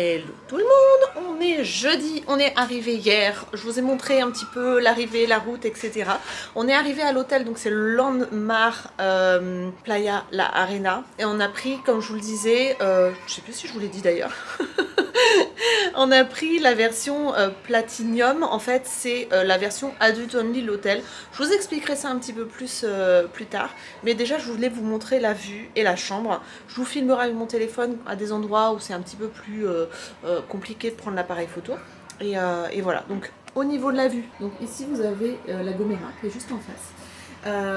Hello tout le monde, on est jeudi, on est arrivé hier, je vous ai montré un petit peu l'arrivée, la route, etc. On est arrivé à l'hôtel, donc c'est le Landmar Playa La Arena, et on a pris, comme je vous le disais, je sais plus si je vous l'ai dit d'ailleurs, on a pris la version Platinum. En fait c'est la version Adult Only l'hôtel. Je vous expliquerai ça un petit peu plus plus tard, mais déjà je voulais vous montrer la vue et la chambre. Je vous filmerai avec mon téléphone à des endroits où c'est un petit peu plus compliqué de prendre l'appareil photo, et voilà. Donc au niveau de la vue, donc ici vous avez la Gomera qui est juste en face.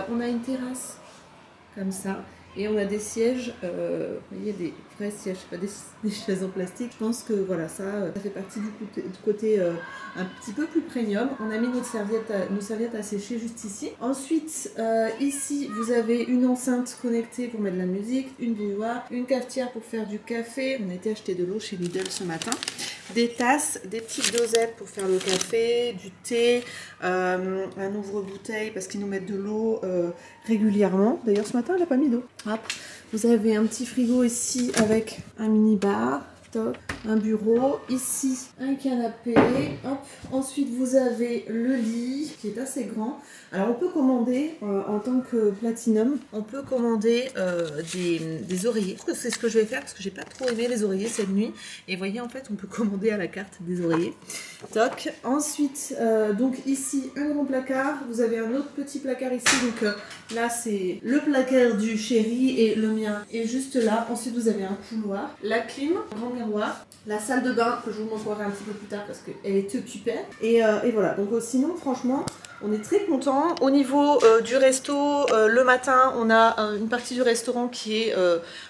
On a une terrasse comme ça. Et on a des sièges, vous voyez, des vrais sièges, pas des chaises en plastique. Je pense que voilà, ça fait partie du côté un petit peu plus premium. On a mis nos serviettes à sécher juste ici. Ensuite, ici, vous avez une enceinte connectée pour mettre de la musique, une bouilloire, une cafetière pour faire du café. On a été acheter de l'eau chez Lidl ce matin. Des tasses, des petites dosettes pour faire le café, du thé, un ouvre-bouteille parce qu'ils nous mettent de l'eau régulièrement. D'ailleurs ce matin elle n'a pas mis d'eau. Vous avez un petit frigo ici avec un mini bar, top, un bureau, ici un canapé, hop. Ensuite vous avez le lit qui est assez grand. Alors on peut commander en tant que Platinum, on peut commander des oreillers. C'est ce que je vais faire parce que j'ai pas trop aimé les oreillers cette nuit. Et vous voyez, en fait on peut commander à la carte des oreillers. Toc. Ensuite donc ici un grand placard. Vous avez un autre petit placard ici. Donc là c'est le placard du chéri et le mien est juste là. Ensuite vous avez un couloir, la clim, un grand miroir, la salle de bain que je vous montrerai un petit peu plus tard parce qu'elle est occupée. Et voilà. Donc sinon franchement on est très content. Au niveau du resto, le matin, on a une partie du restaurant qui est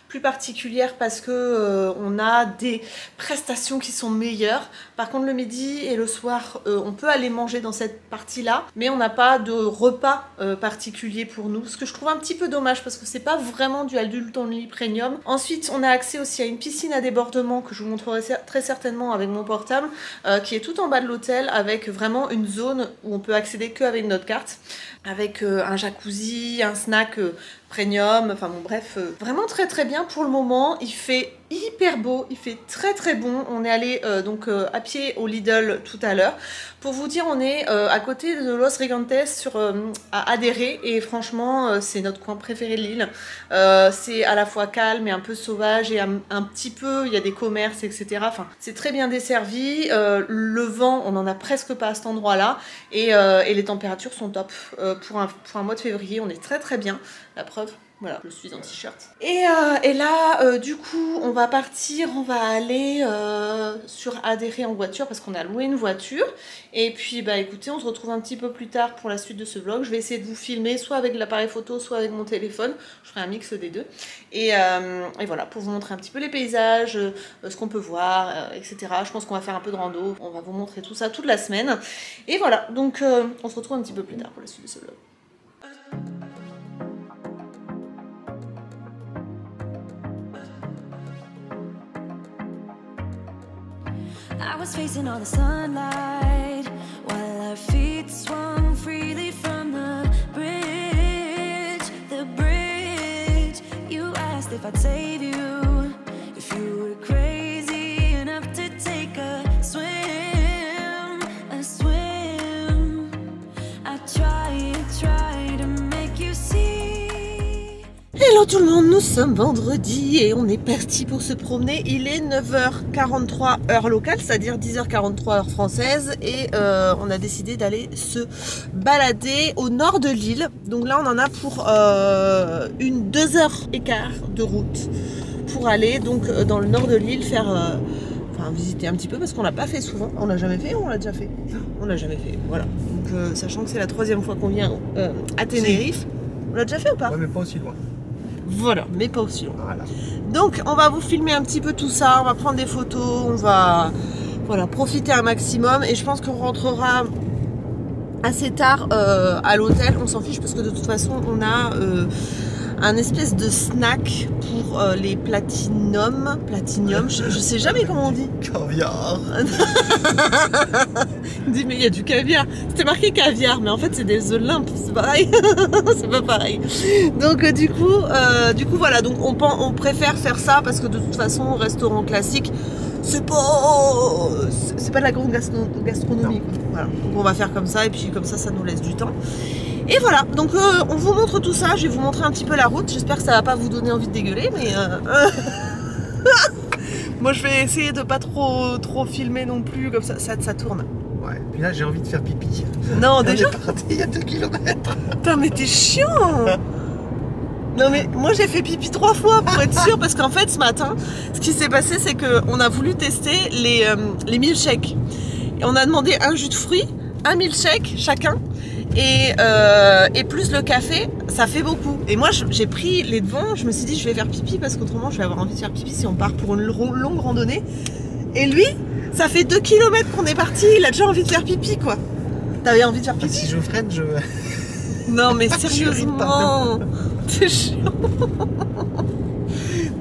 plus particulière parce que on a des prestations qui sont meilleures. Par contre, le midi et le soir, on peut aller manger dans cette partie-là, mais on n'a pas de repas particulier pour nous, ce que je trouve un petit peu dommage parce que c'est pas vraiment du Adult Only Premium. Ensuite, on a accès aussi à une piscine à débordement que je vous montrerai très certainement avec mon portable, qui est tout en bas de l'hôtel avec vraiment une zone où on peut accéder que avec notre carte, avec un jacuzzi, un snack premium, enfin bon bref, vraiment très très bien pour le moment. Il fait hyper beau, il fait très très bon. On est allé donc à pied au Lidl tout à l'heure. Pour vous dire, on est à côté de Los Gigantes à Adéré, et franchement c'est notre coin préféré de l'île. C'est à la fois calme et un peu sauvage, et un petit peu, il y a des commerces, etc. Enfin, c'est très bien desservi. Le vent, on n'en a presque pas à cet endroit-là, et les températures sont top. Pour un mois de février, on est très très bien. La preuve, voilà, je suis en t-shirt. Et là, du coup, on va partir, on va aller sur Adéré en voiture parce qu'on a loué une voiture. Et puis, bah écoutez, on se retrouve un petit peu plus tard pour la suite de ce vlog. Je vais essayer de vous filmer soit avec l'appareil photo, soit avec mon téléphone. Je ferai un mix des deux. Et voilà, pour vous montrer un petit peu les paysages, ce qu'on peut voir, etc. Je pense qu'on va faire un peu de rando. On va vous montrer tout ça toute la semaine. Et voilà, donc on se retrouve un petit peu plus tard pour la suite de ce vlog. I was facing all the sunlight while our feet swung freely from the bridge. The bridge. You asked if I'd save you, if you were crazy enough to take a swim, a swim. I tried to make you see. Hello tout le monde, nous sommes vendredi et on est parti pour se promener. Il est 9h43 heure locale, c'est-à-dire 10h43 heure française, et on a décidé d'aller se balader au nord de l'île. Donc là on en a pour 2h15 de route pour aller donc dans le nord de l'île faire... Enfin, visiter un petit peu parce qu'on l'a pas fait souvent. On l'a jamais fait ou on l'a déjà fait? On l'a jamais fait, voilà. Donc sachant que c'est la 3e fois qu'on vient à Tenerife. On l'a déjà fait ou pas? Ouais, mais pas aussi loin. Voilà, mais pas aussi loin. Voilà. Donc on va vous filmer un petit peu tout ça, on va prendre des photos, on va voilà, profiter un maximum, et je pense qu'on rentrera assez tard à l'hôtel. On s'en fiche parce que de toute façon on a un espèce de snack pour les platinium, je sais jamais comment on dit. Caviar. Il dit mais il y a du caviar. C'était marqué caviar, mais en fait c'est des Olympe, c'est pareil. C'est pas pareil. Donc du coup voilà, donc on préfère faire ça parce que de toute façon restaurant classique, c'est pas de la grande gastronomie. Quoi. Voilà. Donc on va faire comme ça et puis comme ça nous laisse du temps. Et voilà, donc on vous montre tout ça, je vais vous montrer un petit peu la route, j'espère que ça va pas vous donner envie de dégueuler, mais moi je vais essayer de pas trop filmer non plus, comme ça tourne. Ouais, puis là j'ai envie de faire pipi. Non, déjà il y a 2 km. Putain mais t'es chiant. Non mais moi j'ai fait pipi 3 fois pour être sûre, parce qu'en fait ce matin, ce qui s'est passé c'est qu'on a voulu tester les milkshakes. Et on a demandé un jus de fruits, un milkshake chacun. Et plus le café, ça fait beaucoup. Et moi j'ai pris les devants, je me suis dit je vais faire pipi parce qu'autrement je vais avoir envie de faire pipi si on part pour une longue randonnée. Et lui, ça fait 2 km qu'on est parti, il a déjà envie de faire pipi quoi. T'avais envie de faire pipi? Si je freine, je... Non mais sérieusement, c'est chiant.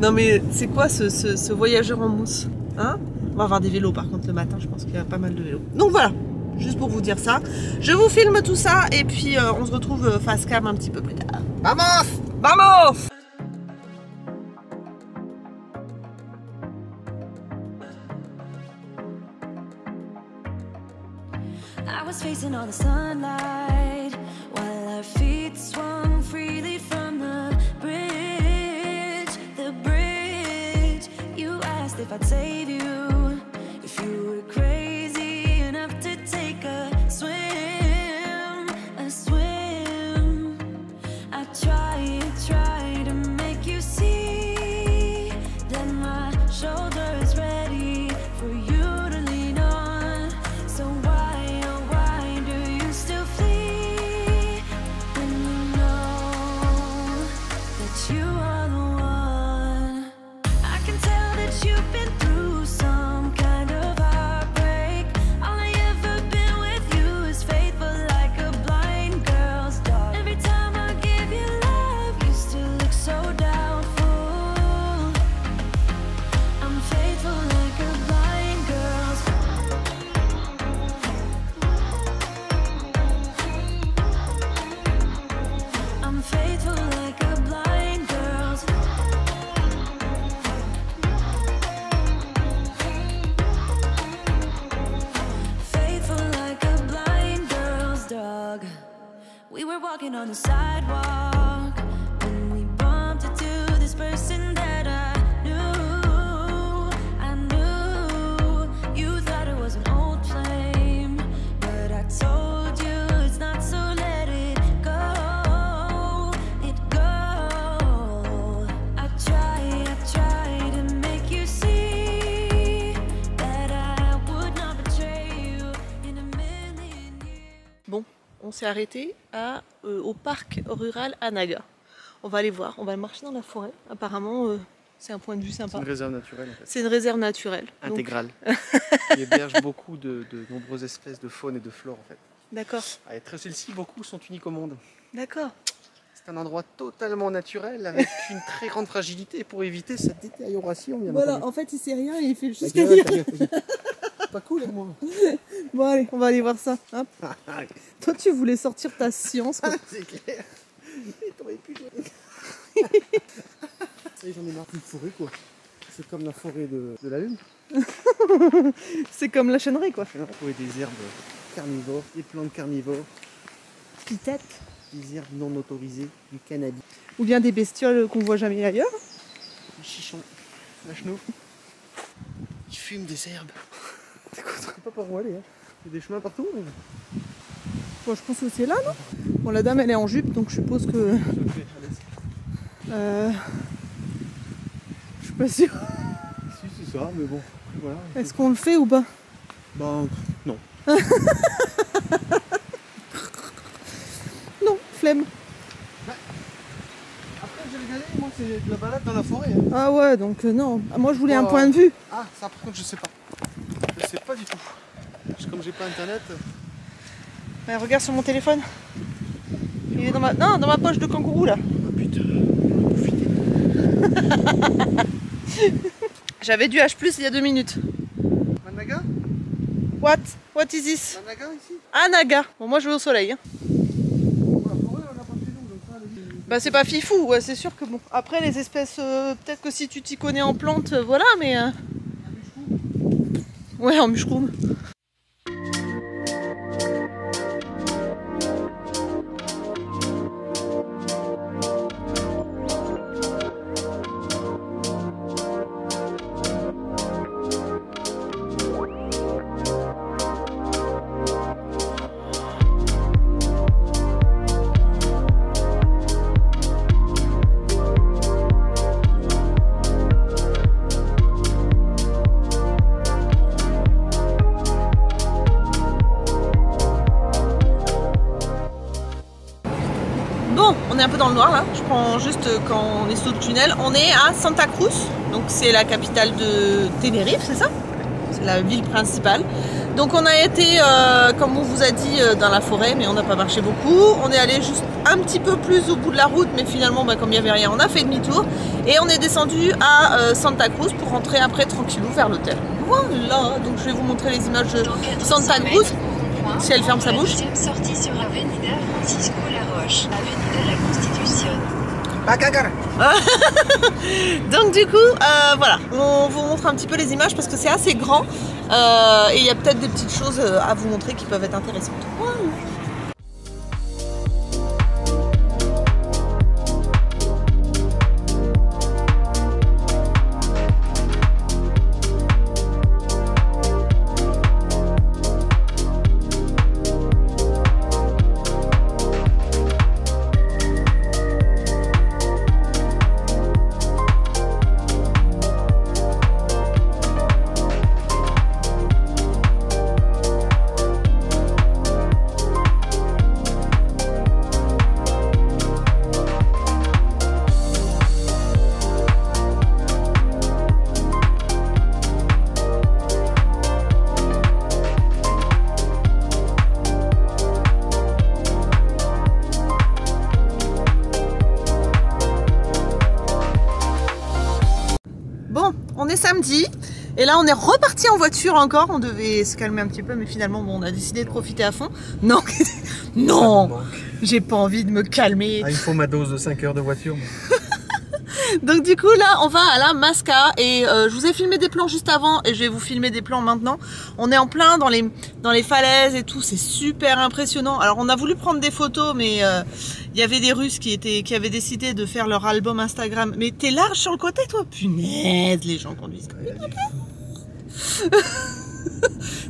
Non mais c'est quoi ce voyageur en mousse, hein? On va avoir des vélos par contre le matin, je pense qu'il y a pas mal de vélos. Donc voilà, juste pour vous dire ça. Je vous filme tout ça et puis on se retrouve face cam un petit peu plus tard. Vamos! Vamos! I was facing all the sunlight while our feet swung freely from the bridge. The bridge. You asked if I'd save you, if you were crazy enough to take a swim, a swim. I tried to make you see that my shoulder is ready for you to lean on. So why, oh why do you still flee when you know that you are the one? I can tell that you've been through some kind of heartbreak. All I ever been with you is faithful like a blind girl's dog. Every time I give you love, you still look so doubtful. I'm faithful like a blind girl's dog. I'm faithful like a blind girl's dog. Faithful like a blind girl's dog. We were walking on the sidewalk when we bumped into this person that I knew. I knew you thought it was an old flame, but I told you it's not, so let it go. It go. I try to make you see that I would not betray you in a million years. Bon, on s'est arrêté au parc rural à Naga. On va aller voir, on va marcher dans la forêt. Apparemment, c'est un point de vue C'est sympa. une réserve naturelle en fait. C'est une réserve naturelle. Donc- Intégrale. Il héberge beaucoup de nombreuses espèces de faune et de flore en fait. D'accord, Ah, et très celles-ci, beaucoup sont uniques au monde. d'accord. C'est un endroit totalement naturel avec une très grande fragilité pour éviter sa détérioration. bien Voilà, entendu. en fait, il sait rien et il fait Ta juste gueule, rien. ta gueule, ta gueule. Pas cool, moi. Bon, allez, on va aller voir ça. Hop. Toi, tu voulais sortir ta science. Quoi. C'est clair. Et t'aurais pu jouer. Ça y est, j'en ai marre d'une forêt quoi. C'est comme la forêt de la Lune. C'est comme la chênerie, quoi. On va trouver des herbes carnivores, des plantes carnivores, Peut-être. des herbes non autorisées, du cannabis, Ou bien des bestioles qu'on voit jamais ailleurs. du chichon, la chenouf. Ils fument des herbes. Je sais pas par où aller. Hein. Il y a des chemins partout. Mais... Bon, je pense que c'est là, non? Bon, la dame, elle est en jupe, donc je suppose que... Je fais à l'aise. Je suis pas sûre. Si, c'est ça, mais bon. Voilà. Est-ce qu'on le fait ou pas? Ben, non. Non, flemme. Après, j'ai regardé, moi, c'est de la balade dans la forêt. Hein. Ah ouais, donc non. Ah, moi, je voulais un Oh. point de vue. Ah, ça, par contre, je sais pas. Je sais pas du tout. Parce que comme j'ai pas internet. Ouais, regarde sur mon téléphone. Il est dans ma... Non, dans ma poche de kangourou, là. Oh putain. J'avais du H+, il y a 2 minutes. Managa? What is this? Managa ici? Ah, Naga. Bon, moi je vais au soleil. Hein. Bah c'est pas fifou, ouais, c'est sûr que bon. Après les espèces, peut-être que si tu t'y connais en plantes, voilà, mais... Ouais, en mushroom. Bon, on est un peu dans le noir là, je prends juste quand on est sous le tunnel. On est à Santa Cruz, donc c'est la capitale de Tenerife, c'est ça? C'est la ville principale. Donc on a été, comme on vous a dit, dans la forêt, mais on n'a pas marché beaucoup. On est allé juste un petit peu plus au bout de la route, mais finalement, bah, comme il n'y avait rien, on a fait demi-tour. Et on est descendu à Santa Cruz pour rentrer après tranquillou vers l'hôtel. Voilà, donc je vais vous montrer les images de Santa Cruz. Si elle ferme sa bouche. Sortie sur Avenida Francisco La Roche, Avenida La Constitución. Donc du coup, voilà, on vous montre un petit peu les images parce que c'est assez grand et il y a peut-être des petites choses à vous montrer qui peuvent être intéressantes. Voilà. Bon, on est samedi et là on est reparti en voiture encore. On devait se calmer un petit peu, mais finalement bon, on a décidé de profiter à fond. Non, non, j'ai pas envie de me calmer. Ah, il faut ma dose de 5 heures de voiture. Donc du coup là on va à la Masca et je vous ai filmé des plans juste avant et je vais vous filmer des plans maintenant. On est en plein dans les falaises et tout, c'est super impressionnant. Alors on a voulu prendre des photos mais il y avait des Russes qui avaient décidé de faire leur album Instagram. Mais t'es large sur le côté toi? Punaise, les gens conduisent.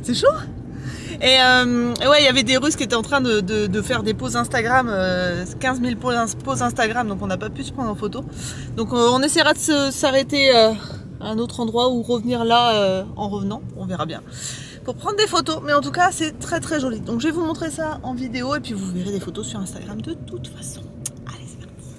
C'est chaud. Et ouais, il y avait des Russes qui étaient en train de faire des poses Instagram, 15 000 poses Instagram, donc on n'a pas pu se prendre en photo. Donc on essaiera de s'arrêter à un autre endroit ou revenir là en revenant, on verra bien, pour prendre des photos. Mais en tout cas, c'est très très joli. Donc je vais vous montrer ça en vidéo et puis vous verrez des photos sur Instagram de toute façon. Allez, c'est parti.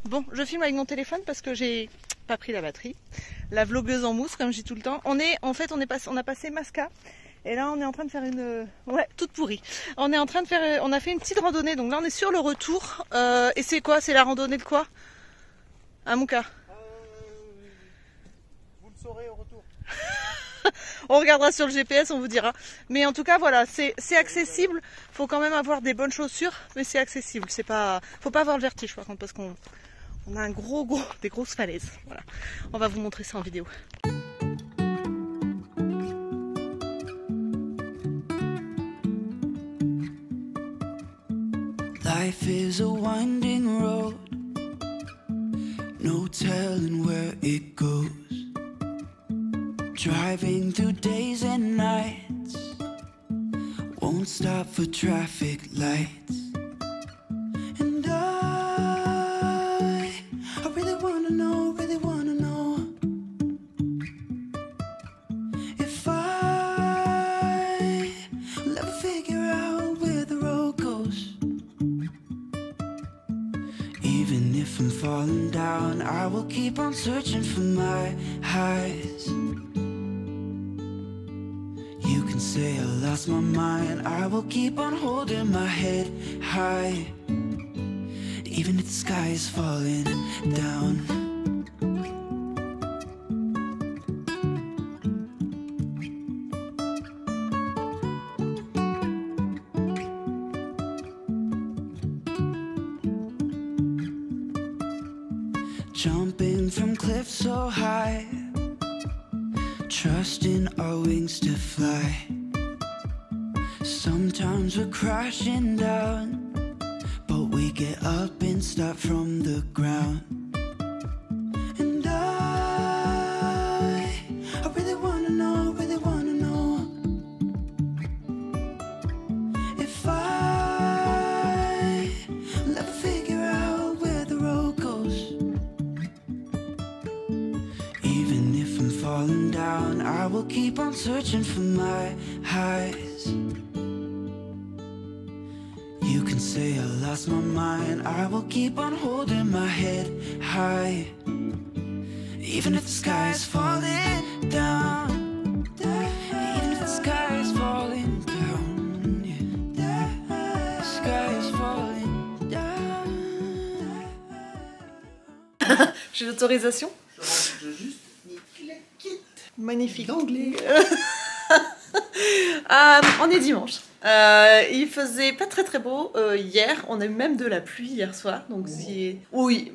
Bon, je filme avec mon téléphone parce que j'ai pas pris la batterie. La vlogueuse en mousse, comme je dis tout le temps. On a passé Masca Et là, on est en train de faire une... Ouais, toute pourrie. On est en train de faire... On a fait une petite randonnée. Donc là, on est sur le retour. Et c'est quoi? C'est la randonnée de quoi? Hein, Mouka? Vous le saurez au retour. On regardera sur le GPS, on vous dira. Mais en tout cas, voilà, c'est accessible. Faut quand même avoir des bonnes chaussures, mais c'est accessible. C'est pas... Faut pas avoir le vertige, par contre, parce qu'on a un des grosses falaises. Voilà. On va vous montrer ça en vidéo. Life is a winding road, no telling where it goes. Driving through days and nights, won't stop for traffic lights. And I really wanna know if I'll ever figure out where the road goes. Even if I'm falling down, I will keep on searching for my highs. You can say I lost my mind, I will keep on holding my head high. Even if the sky is falling down. Jumping from cliffs so high, trusting our wings to fly. Sometimes we're crashing down, but we get up and start from the ground. And I really wanna know if I'll ever figure out where the road goes. Even if I'm falling down, I will keep on searching for my highs. You can say I lost my mind, I will keep on holding my head high. Even if the sky is falling down, even if the sky is falling down, yeah. The sky is falling down. J'ai l'autorisation? Je juste niquer la quitte. Magnifique. D'anglais. On est dimanche. Il faisait pas très beau hier. On a eu même de la pluie hier soir. Donc oui,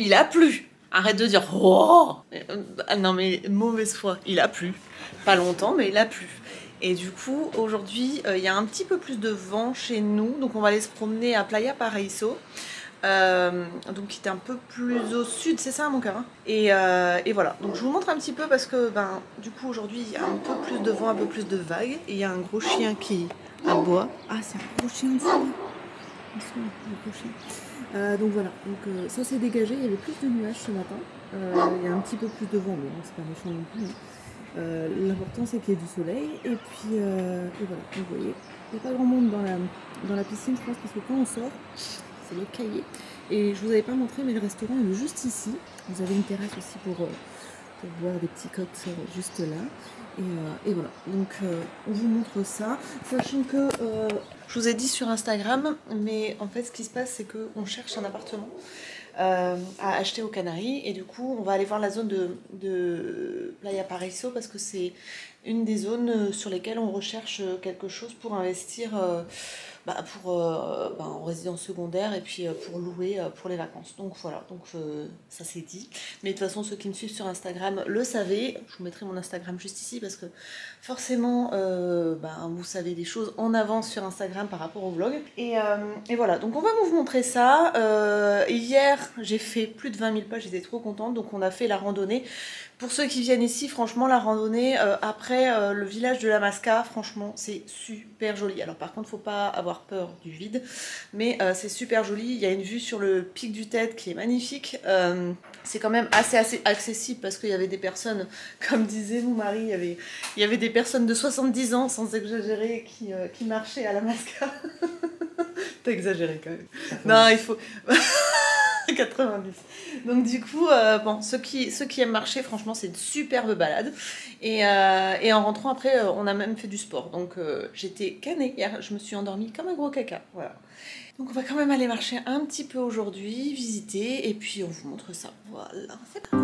il a plu. Arrête de dire oh. Non mais mauvaise foi, il a plu. Pas longtemps, mais il a plu. Et du coup, aujourd'hui, il y a un petit peu plus de vent chez nous. Donc on va aller se promener à Playa Paraíso. Donc qui était un peu plus au sud, c'est ça mon cœur, hein, et voilà, donc je vous montre un petit peu parce que du coup aujourd'hui il y a un peu plus de vent, un peu plus de vagues, et il y a un gros chien qui aboie. Ah, c'est un gros chien ici, là. Donc voilà, donc ça s'est dégagé, il y avait plus de nuages ce matin, il y a un petit peu plus de vent, mais bon, c'est pas méchant non plus, hein. L'important c'est qu'il y ait du soleil, et puis et voilà, vous voyez, il n'y a pas grand monde dans la piscine, je pense, parce que quand on sort, c'est le cahier. Et je vous avais pas montré, mais le restaurant est juste ici. Vous avez une terrasse aussi pour boire des petits cocktails juste là. Et voilà, donc on vous montre ça. Sachant que je vous ai dit sur Instagram, mais en fait ce qui se passe c'est qu'on cherche un appartement à acheter aux Canaries. Et du coup on va aller voir la zone de Playa Paraíso parce que c'est une des zones sur lesquelles on recherche quelque chose pour investir en résidence secondaire et puis pour louer pour les vacances. Donc voilà, donc ça c'est dit. Mais de toute façon, ceux qui me suivent sur Instagram le savaient. Je vous mettrai mon Instagram juste ici parce que forcément, vous savez des choses en avance sur Instagram par rapport au vlog. Et voilà, donc on va vous montrer ça. Hier, j'ai fait plus de 20 000 pas, j'étais trop contente. Donc on a fait la randonnée. Pour ceux qui viennent ici, franchement, la randonnée après le village de la Masca, franchement, c'est super joli. Alors par contre, faut pas avoir peur du vide, mais c'est super joli. Il y a une vue sur le pic du Teide qui est magnifique. C'est quand même assez accessible parce qu'il y avait des personnes, comme disait mon mari, il y avait des personnes de 70 ans, sans exagérer, qui marchaient à la Masca. T'as exagéré quand même. Non, il faut... 90. Donc du coup, bon, ceux qui aiment marcher, franchement, c'est une superbe balade. Et en rentrant après, on a même fait du sport. Donc j'étais canée hier, je me suis endormie comme un gros caca. Voilà. Donc on va quand même aller marcher un petit peu aujourd'hui, visiter, et puis on vous montre ça. Voilà, c'est parti.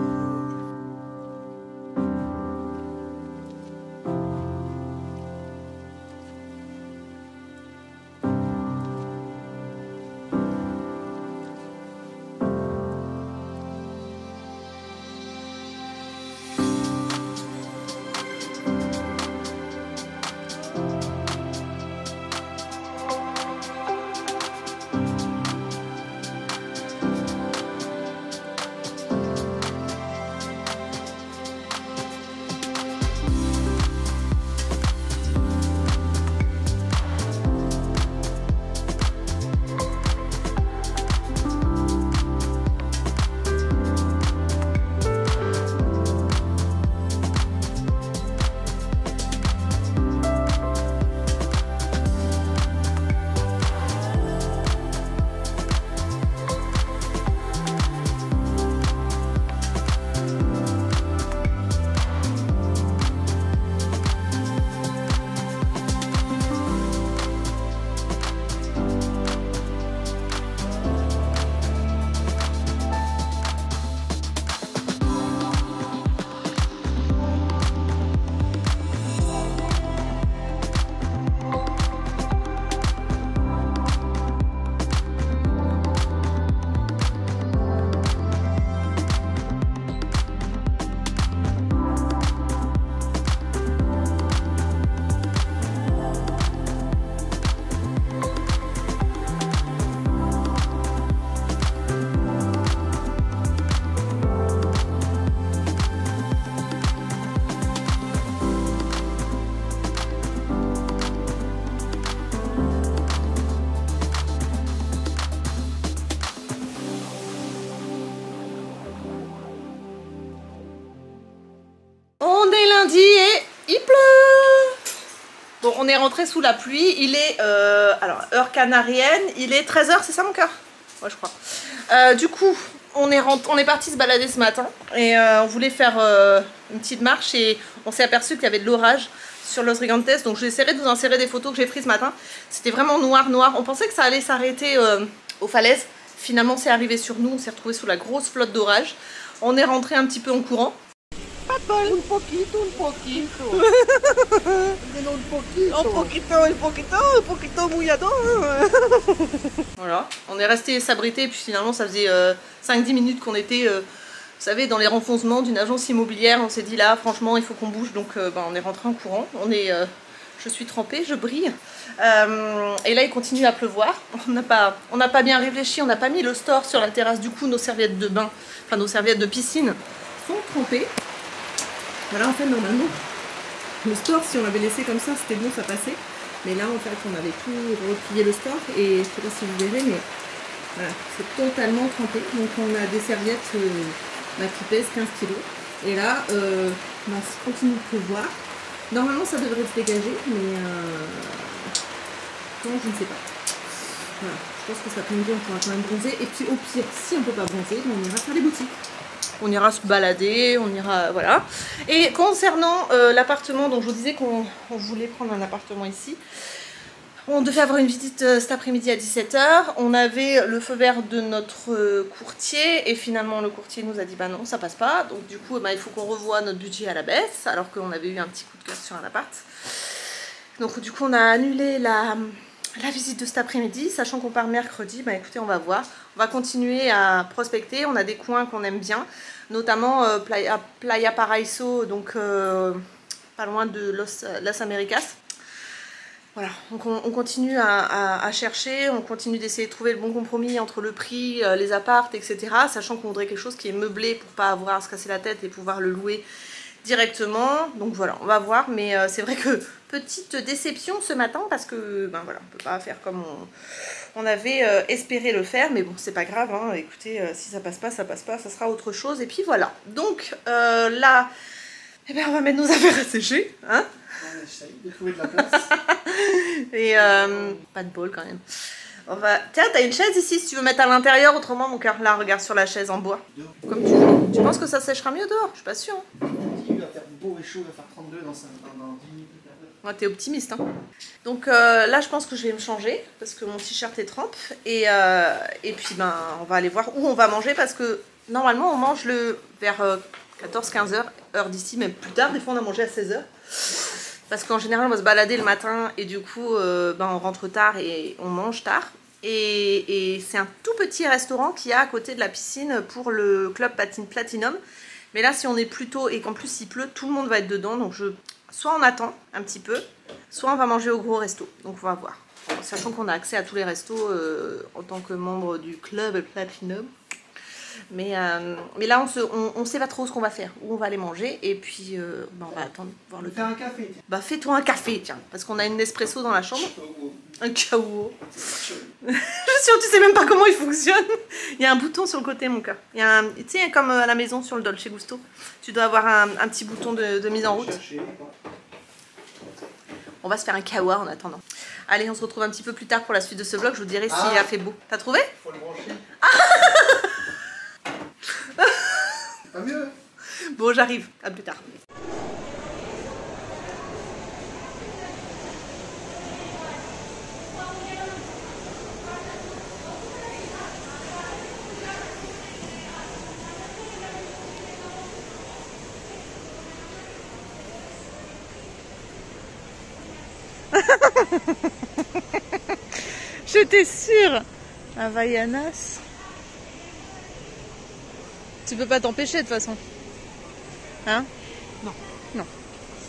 Lundi et il pleut. Bon, on est rentré sous la pluie. Il est, alors, heure canarienne, il est 13 h, c'est ça mon cœur? Ouais, je crois. Du coup, on est parti se balader ce matin et on voulait faire une petite marche et on s'est aperçu qu'il y avait de l'orage sur Los Gigantes. Donc, j'essaierai de vous insérer des photos que j'ai prises ce matin. C'était vraiment noir. On pensait que ça allait s'arrêter aux falaises. Finalement, c'est arrivé sur nous. On s'est retrouvé sous la grosse flotte d'orage. On est rentré un petit peu en courant. Pas de bol. Un poquito. Un poquito mouillado. Voilà, on est resté s'abriter et puis finalement ça faisait 5-10 minutes qu'on était, vous savez, dans les renfoncements d'une agence immobilière. On s'est dit là, franchement, il faut qu'on bouge, donc on est rentré en courant. Je suis trempée, je brille. Et là, il continue à pleuvoir. On n'a pas bien réfléchi, on n'a pas mis le store sur la terrasse. Du coup, nos serviettes de bain, enfin nos serviettes de piscine sont trempées. Voilà, en fait, normalement, le store, si on l'avait laissé comme ça, c'était bon, ça passait. Mais là, en fait, on avait tout replié le store et je sais pas si vous verrez, mais voilà, c'est totalement trempé. Donc, on a des serviettes qui pèsent 15 kg. Et là, ça continue de pleuvoir. Normalement, ça devrait se dégager, mais quand, je ne sais pas. Voilà, je pense que cet après-midi, on pourra quand même bronzer. Et puis, au pire, si on ne peut pas bronzer, on ira faire les boutiques. On ira se balader, on ira, voilà. Et concernant l'appartement, donc je vous disais qu'on voulait prendre un appartement ici. On devait avoir une visite cet après-midi à 17 h. On avait le feu vert de notre courtier et finalement le courtier nous a dit bah non, ça passe pas. Donc du coup, il faut qu'on revoie notre budget à la baisse alors qu'on avait eu un petit coup de cœur sur un appart. Donc du coup, on a annulé la visite de cet après-midi, sachant qu'on part mercredi. Bah écoutez, on va voir. On va continuer à prospecter. On a des coins qu'on aime bien, notamment Playa Paraíso, donc pas loin de Las Américas. Voilà, donc on continue à chercher, on continue d'essayer de trouver le bon compromis entre le prix, les apparts, etc. Sachant qu'on voudrait quelque chose qui est meublé pour pas avoir à se casser la tête et pouvoir le louer directement. Donc voilà, on va voir, mais c'est vrai que petite déception ce matin parce que voilà, on peut pas faire comme on avait espéré le faire, mais bon, c'est pas grave, hein. Écoutez, si ça passe pas, ça sera autre chose. Et puis voilà, donc là, eh bien, on va mettre nos affaires à sécher, hein. On essaye de trouver de la place. Et pas de bol quand même. Tiens, t'as une chaise ici si tu veux mettre à l'intérieur, autrement mon cœur. Là, regarde sur la chaise en bois. Comme tu veux. Tu penses que ça séchera mieux dehors? Je suis pas sûre. Il va faire beau et chaud, il va faire 32 dans 10 minutes. Ouais, t'es optimiste, hein. Donc là, je pense que je vais me changer parce que mon t-shirt est trempe. Et puis, ben, on va aller voir où on va manger parce que normalement, on mange vers 14-15 heures, heure d'ici, même plus tard. Des fois, on a mangé à 16 heures. Parce qu'en général, on va se balader le matin et du coup, ben, on rentre tard et on mange tard. Et c'est un tout petit restaurant qu'il y a à côté de la piscine pour le club Platinum. Mais là, si on est plus tôt et qu'en plus il pleut, tout le monde va être dedans. Donc soit on attend un petit peu, soit on va manger au gros resto. Donc on va voir. Sachant qu'on a accès à tous les restos en tant que membre du club Platinum. Mais là, on sait pas trop ce qu'on va faire, où on va aller manger. Et puis, ben, on va attendre voir le temps. Fais un café. Bah, fais-toi un café, tiens. Parce qu'on a une Nespresso dans la chambre. Un kawa. Je suis sûre que tu sais même pas comment il fonctionne. Il y a un bouton sur le côté, mon cœur. Il y a tu sais, comme à la maison sur le Dolce Gusto. Tu dois avoir un petit bouton de mise en route. On va se faire un kawa en attendant. Allez, on se retrouve un petit peu plus tard pour la suite de ce vlog. Je vous dirai s'il a fait beau. T'as trouvé? Faut le brancher. Pas mieux. Bon, j'arrive. À plus tard. J'étais sûre. Havaianas. Tu peux pas t'empêcher de toute façon. Hein? Non. Non.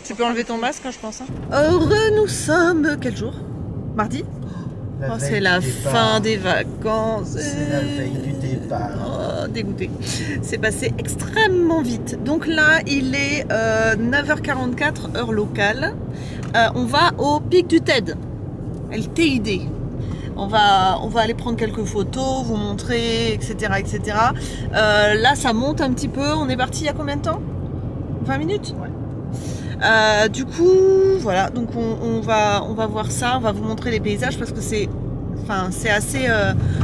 Tu peux enlever ton masque, hein, je pense. Hein. Heureux nous sommes. Quel jour? Mardi? Oh, c'est la fin des vacances. C'est la veille du départ. Oh, dégoûté. C'est passé extrêmement vite. Donc là, il est 9h44, heure locale. On va au pic du TED. LTID. On va aller prendre quelques photos, vous montrer, etc. etc. Là, ça monte un petit peu. On est parti il y a combien de temps? 20 minutes? Ouais. Du coup, voilà. Donc, on va voir ça. On va vous montrer les paysages parce que c'est assez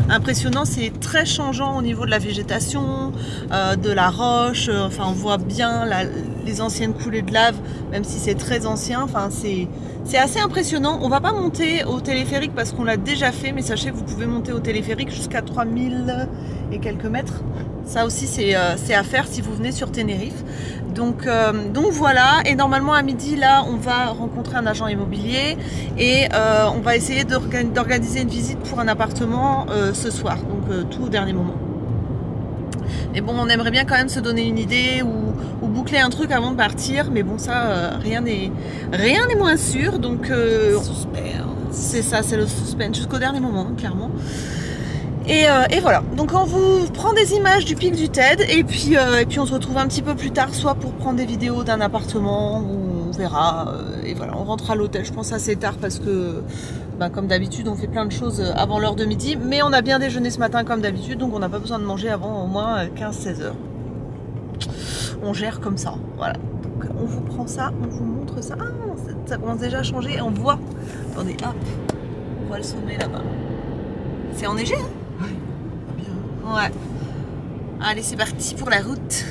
impressionnant. C'est très changeant au niveau de la végétation, de la roche. Enfin, on voit bien les anciennes coulées de lave, même si c'est très ancien. Enfin, c'est assez impressionnant. On va pas monter au téléphérique parce qu'on l'a déjà fait, mais sachez que vous pouvez monter au téléphérique jusqu'à 3000 et quelques mètres. Ça aussi, c'est à faire si vous venez sur Tenerife. Donc voilà. Et normalement à midi, là, on va rencontrer un agent immobilier et on va essayer d'organiser une visite pour un appartement ce soir. Donc tout au dernier moment. Mais bon, on aimerait bien quand même se donner une idée ou boucler un truc avant de partir. Mais bon, ça, rien n'est moins sûr. Donc, c'est ça, c'est le suspense jusqu'au dernier moment, clairement. Et voilà. Donc, on vous prend des images du pic du TED. Et puis on se retrouve un petit peu plus tard, soit pour prendre des vidéos d'un appartement, ou on verra. Et voilà, on rentre à l'hôtel, je pense, assez tard parce que... comme d'habitude, on fait plein de choses avant l'heure de midi, mais on a bien déjeuné ce matin comme d'habitude, donc on n'a pas besoin de manger avant au moins 15-16 heures. On gère comme ça, voilà. Donc on vous prend ça, on vous montre ça. Ah, ça commence déjà à changer et on voit. Attendez, hop, on voit le sommet là-bas. C'est enneigé, hein? Ouais, bien. Ouais. Allez, c'est parti pour la route.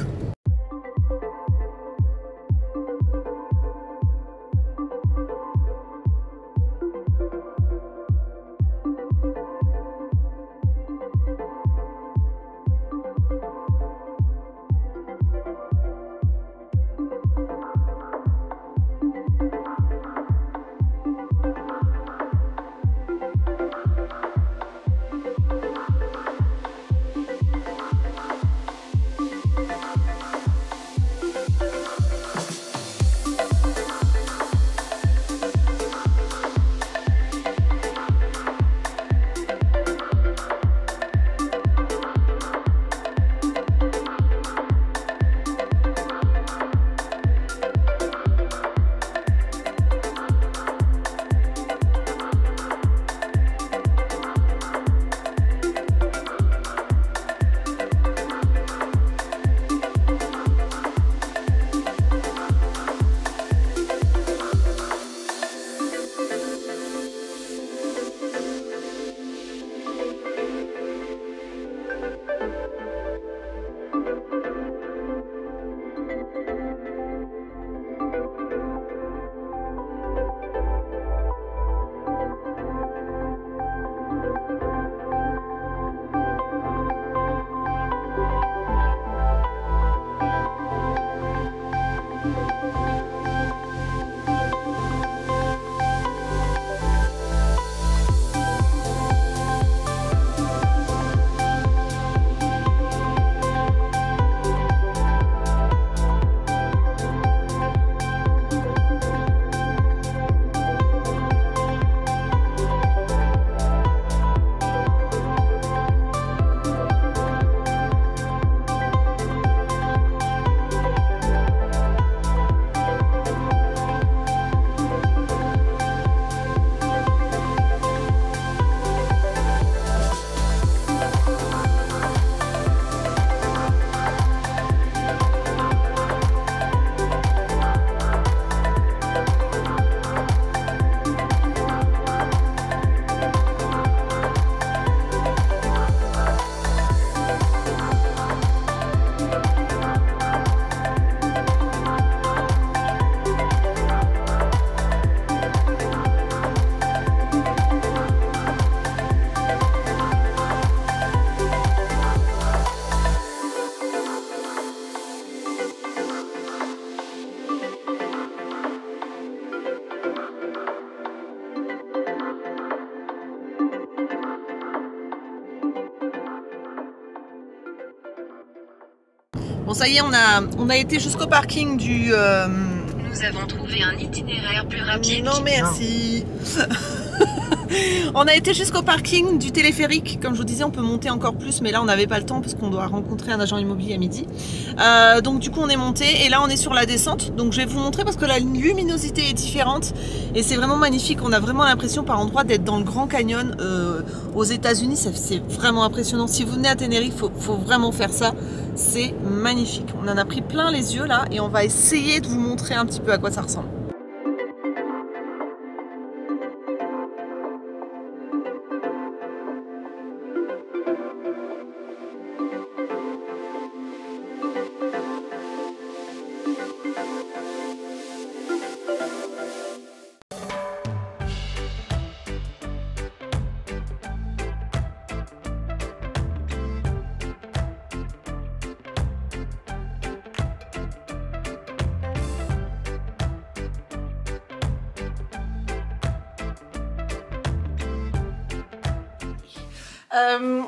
Bon ça y est, on a été jusqu'au parking du... Nous avons trouvé un itinéraire plus rapide. Non merci. On a été jusqu'au parking du téléphérique. Comme je vous disais, on peut monter encore plus, mais là on n'avait pas le temps parce qu'on doit rencontrer un agent immobilier à midi. Donc du coup on est monté et là on est sur la descente. Donc je vais vous montrer parce que la luminosité est différente et c'est vraiment magnifique. On a vraiment l'impression par endroits d'être dans le Grand Canyon aux États-Unis. C'est vraiment impressionnant. Si vous venez à Tenerife, faut vraiment faire ça. C'est magnifique. On en a pris plein les yeux là et on va essayer de vous montrer un petit peu à quoi ça ressemble.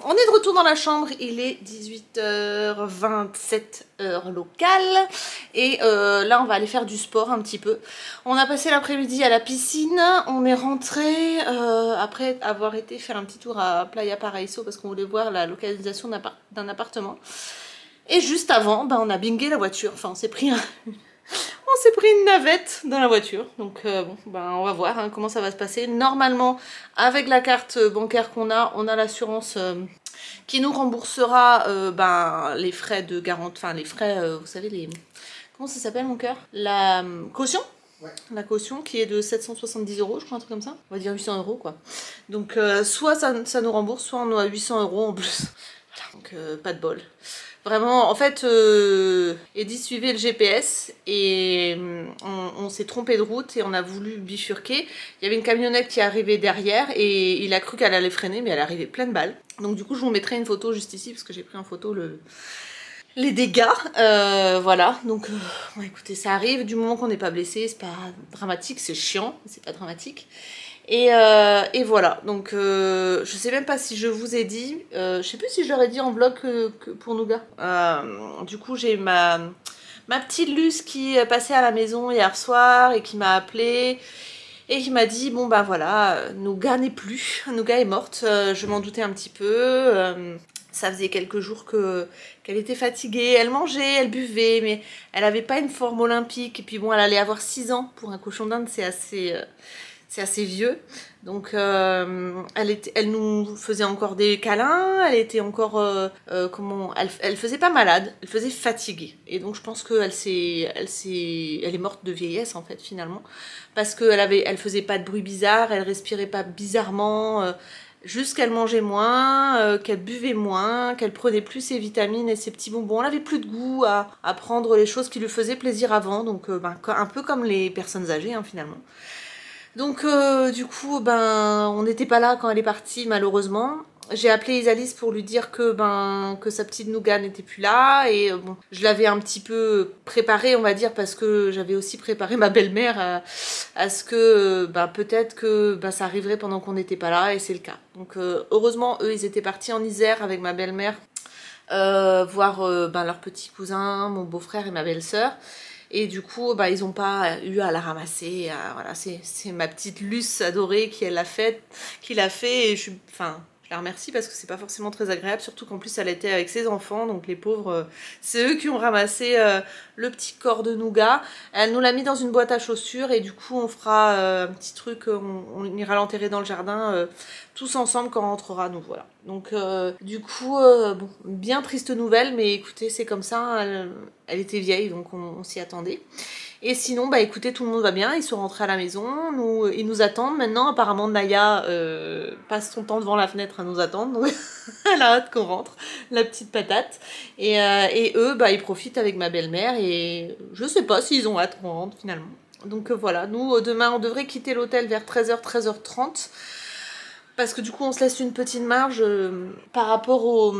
On est de retour dans la chambre, il est 18h27 heure locale et là on va aller faire du sport un petit peu. On a passé l'après-midi à la piscine, on est rentré après avoir été faire un petit tour à Playa Paraíso parce qu'on voulait voir la localisation d'un appartement. Et juste avant, on a bingé la voiture, enfin on s'est pris une navette dans la voiture, donc on va voir comment ça va se passer. Normalement, avec la carte bancaire qu'on a, on a l'assurance qui nous remboursera les frais de garantie, enfin les frais, vous savez, comment ça s'appelle mon cœur? La caution. Ouais. La caution qui est de 770 €, je crois, un truc comme ça. On va dire 800 € quoi. Donc soit ça nous rembourse, soit on a 800 € en plus. Donc pas de bol. Vraiment, en fait, Eddy suivait le GPS et on s'est trompé de route et on a voulu bifurquer. Il y avait une camionnette qui est arrivée derrière et il a cru qu'elle allait freiner, mais elle est arrivée pleine balle. Donc du coup, je vous mettrai une photo juste ici parce que j'ai pris en photo les dégâts. Voilà, donc écoutez, ça arrive. Du moment qu'on n'est pas blessé, c'est pas dramatique, c'est chiant, mais c'est pas dramatique. Et voilà, donc je sais même pas si je vous ai dit, je sais plus si je leur ai dit en vlog que pour Nougat. Du coup j'ai ma petite Luce qui est passée à la maison hier soir et qui m'a appelée et qui m'a dit bon bah voilà, Nougat n'est plus, Nougat est morte. Je m'en doutais un petit peu, ça faisait quelques jours qu'elle était fatiguée, elle mangeait, elle buvait, mais elle avait pas une forme olympique. Et puis bon, elle allait avoir 6 ans, pour un cochon d'Inde c'est assez vieux, donc elle nous faisait encore des câlins, elle était encore, elle faisait pas malade, elle faisait fatiguée, et donc je pense qu'elle est morte de vieillesse en fait finalement, parce qu'elle faisait pas de bruit bizarre, elle respirait pas bizarrement, juste qu'elle mangeait moins, qu'elle buvait moins, qu'elle prenait plus ses vitamines et ses petits bonbons, elle avait plus de goût à prendre les choses qui lui faisaient plaisir avant, donc un peu comme les personnes âgées hein, finalement. Donc du coup on n'était pas là quand elle est partie malheureusement. J'ai appelé Isalis pour lui dire que sa petite Nougat n'était plus là et bon, je l'avais un petit peu préparée on va dire parce que j'avais aussi préparé ma belle-mère à ce que peut-être que ça arriverait pendant qu'on n'était pas là et c'est le cas. Donc heureusement eux ils étaient partis en Isère avec ma belle-mère voir leur petit cousin, mon beau-frère et ma belle-sœur. Et du coup, ils n'ont pas eu à la ramasser. Voilà, c'est ma petite Luce adorée qui l'a fait. Et je la remercie parce que c'est pas forcément très agréable. Surtout qu'en plus, elle était avec ses enfants. Donc les pauvres, c'est eux qui ont ramassé le petit corps de Nougat. Elle nous l'a mis dans une boîte à chaussures. Et du coup, on fera un petit truc. On ira l'enterrer dans le jardin tous ensemble quand on rentrera. Donc voilà. Donc du coup, bon, bien triste nouvelle. Mais écoutez, c'est comme ça. Elle était vieille, donc on s'y attendait. Et sinon, écoutez, tout le monde va bien, ils sont rentrés à la maison, ils nous attendent maintenant. Apparemment, Naya passe son temps devant la fenêtre à nous attendre, donc elle a hâte qu'on rentre, la petite patate. Et eux, ils profitent avec ma belle-mère, et je sais pas s'ils ont hâte qu'on rentre finalement. Donc voilà, nous, demain, on devrait quitter l'hôtel vers 13h, 13h30. Parce que du coup on se laisse une petite marge par rapport au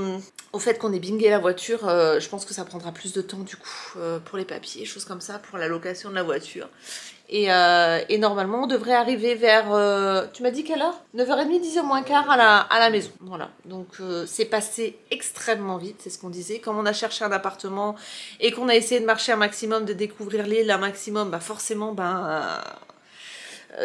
fait qu'on ait bingé la voiture. Je pense que ça prendra plus de temps du coup pour les papiers, choses comme ça, pour la location de la voiture. Et normalement, on devrait arriver vers... tu m'as dit quelle heure? 9h30, 10h moins quart à la maison. Voilà, donc c'est passé extrêmement vite, c'est ce qu'on disait. Comme on a cherché un appartement et qu'on a essayé de marcher un maximum, de découvrir l'île un maximum, bah forcément,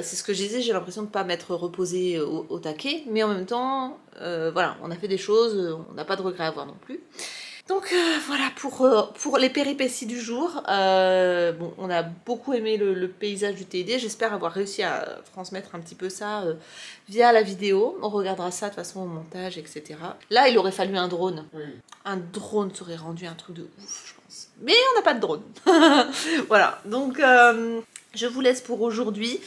c'est ce que je disais, j'ai l'impression de ne pas m'être reposée au taquet. Mais en même temps, voilà, on a fait des choses, on n'a pas de regrets à avoir non plus. Donc voilà pour les péripéties du jour. Bon, on a beaucoup aimé le paysage du TID. J'espère avoir réussi à transmettre un petit peu ça via la vidéo. On regardera ça de toute façon au montage, etc. Là, il aurait fallu un drone. Oui. Un drone serait rendu un truc de ouf, je pense. Mais on n'a pas de drone. Voilà, donc je vous laisse pour aujourd'hui.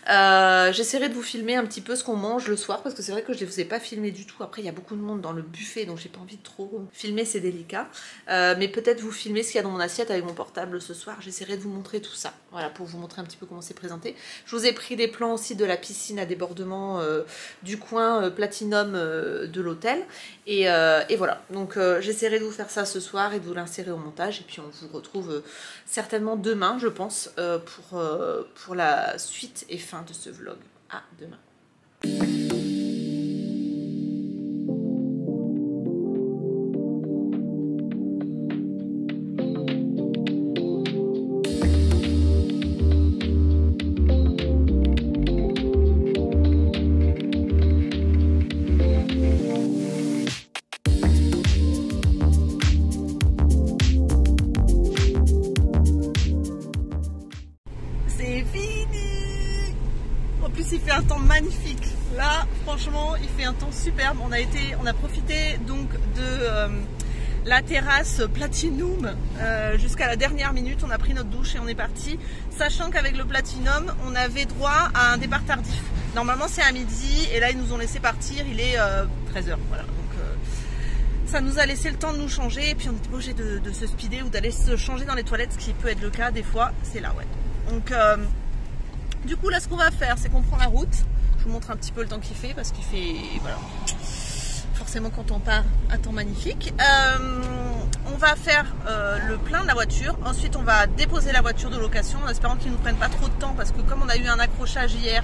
J'essaierai de vous filmer un petit peu ce qu'on mange le soir parce que c'est vrai que je ne vous ai pas filmé du tout. Après il y a beaucoup de monde dans le buffet donc j'ai pas envie de trop filmer, c'est délicat. Mais peut-être vous filmer ce qu'il y a dans mon assiette avec mon portable ce soir. J'essaierai de vous montrer tout ça. Voilà, pour vous montrer un petit peu comment c'est présenté. Je vous ai pris des plans aussi de la piscine à débordement du coin Platinum de l'hôtel. Et voilà, donc j'essaierai de vous faire ça ce soir et de vous l'insérer au montage. Et puis on vous retrouve certainement demain, je pense, pour la suite et fin de ce vlog. À demain. C'est fini. En plus il fait un temps magnifique. Là franchement il fait un temps superbe. On a profité donc de la terrasse Platinum jusqu'à la dernière minute. On a pris notre douche et on est parti, sachant qu'avec le Platinum on avait droit à un départ tardif. Normalement c'est à midi et là ils nous ont laissé partir, il est 13h. Voilà, donc ça nous a laissé le temps de nous changer et puis on était obligé de se speeder ou d'aller se changer dans les toilettes, ce qui peut être le cas des fois. C'est là, ouais. Donc du coup là ce qu'on va faire c'est qu'on prend la route. Je vous montre un petit peu le temps qu'il fait parce qu'il fait, voilà, forcément quand on part un temps magnifique. On va faire le plein de la voiture. Ensuite on va déposer la voiture de location en espérant qu'ils ne nous prennent pas trop de temps parce que comme on a eu un accrochage hier,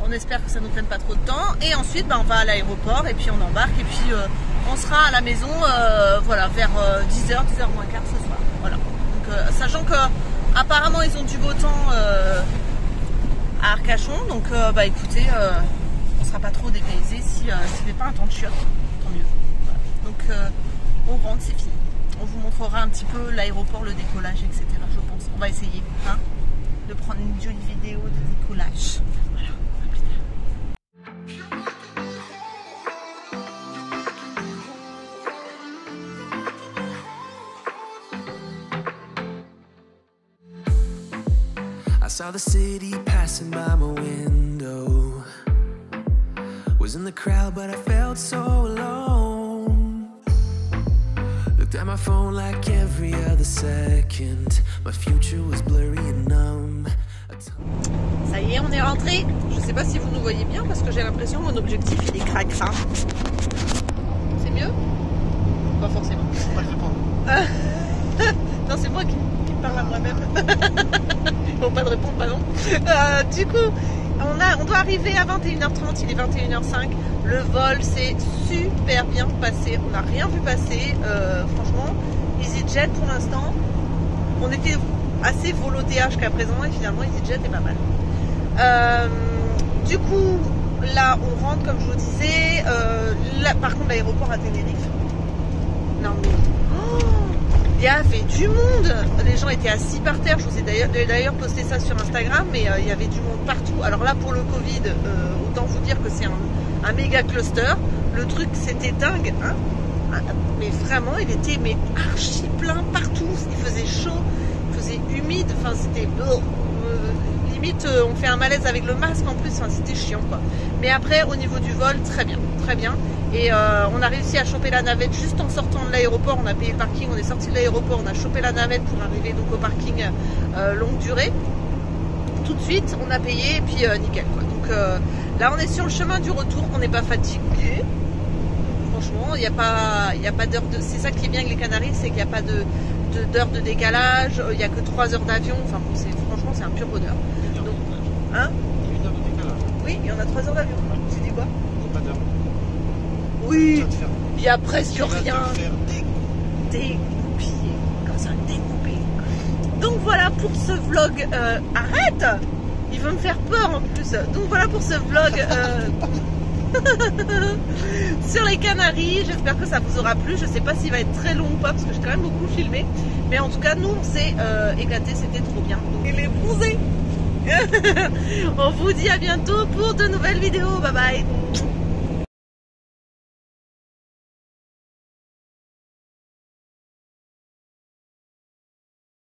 on espère que ça ne nous prenne pas trop de temps. Et ensuite on va à l'aéroport et puis on embarque et puis on sera à la maison voilà, vers 10h, 10h moins quart ce soir. Voilà. Donc sachant que apparemment ils ont du beau temps à Arcachon, donc bah écoutez, on sera pas trop dépaysé si fait pas un temps de chiotte, tant mieux. Voilà. Donc on rentre, c'est fini. On vous montrera un petit peu l'aéroport, le décollage, etc. Je pense. On va essayer hein, de prendre une jolie vidéo de décollage. Voilà, à plus tard. I saw the city passing by my window. Was in the crowd, but I felt so alone. Looked at my phone like every other second. My future was blurry and numb. Ça y est, on est rentré. Je sais pas si vous nous voyez bien parce que j'ai l'impression que mon objectif il est cracra. C'est mieux? Pas forcément. Faut pas le répondre. Non, c'est moi qui parle à moi-même. Faut pas de répondre, bah non. Du coup, on doit arriver à 21h30, il est 21h05. Le vol s'est super bien passé. On n'a rien vu passer. Franchement, EasyJet pour l'instant, on était assez volodéa jusqu'à présent et finalement EasyJet est pas mal. Du coup, là on rentre comme je vous disais. Là, par contre, l'aéroport à Tenerife. Non mais. Il y avait du monde, les gens étaient assis par terre, je vous ai d'ailleurs posté ça sur Instagram, mais il y avait du monde partout. Alors là pour le Covid, autant vous dire que c'est un méga cluster, le truc c'était dingue, hein, mais vraiment il était archi plein partout, il faisait chaud, il faisait humide, enfin c'était limite on fait un malaise avec le masque en plus, enfin, c'était chiant quoi. Mais après au niveau du vol, très bien, très bien. Et on a réussi à choper la navette juste en sortant de l'aéroport. On a payé le parking, on est sorti de l'aéroport, on a chopé la navette pour arriver donc au parking longue durée. Tout de suite, on a payé et puis nickel quoi. Donc là, on est sur le chemin du retour. On n'est pas fatigué. Franchement, il n'y a pas d'heure de. C'est ça qui est bien avec les Canaries, c'est qu'il n'y a pas d'heure de décalage. Il n'y a que 3 heures d'avion. Enfin, franchement, c'est un pur bonheur. Donc, hein? Il y a 1 heure de décalage. Oui, il y en a 3 heures d'avion. Tu dis quoi? Pas d'heure. Oui, Tu vas te faire- il y a presque tu vas te rien. faire Dégoupiller, comme ça, découpé. Donc voilà pour ce vlog. Arrête! Il veut me faire peur en plus. Donc voilà pour ce vlog sur les Canaries. J'espère que ça vous aura plu. Je sais pas s'il va être très long ou pas parce que j'ai quand même beaucoup filmé. Mais en tout cas, nous on s'est éclaté, c'était trop bien. Donc, il est bronzé. On vous dit à bientôt pour de nouvelles vidéos. Bye bye.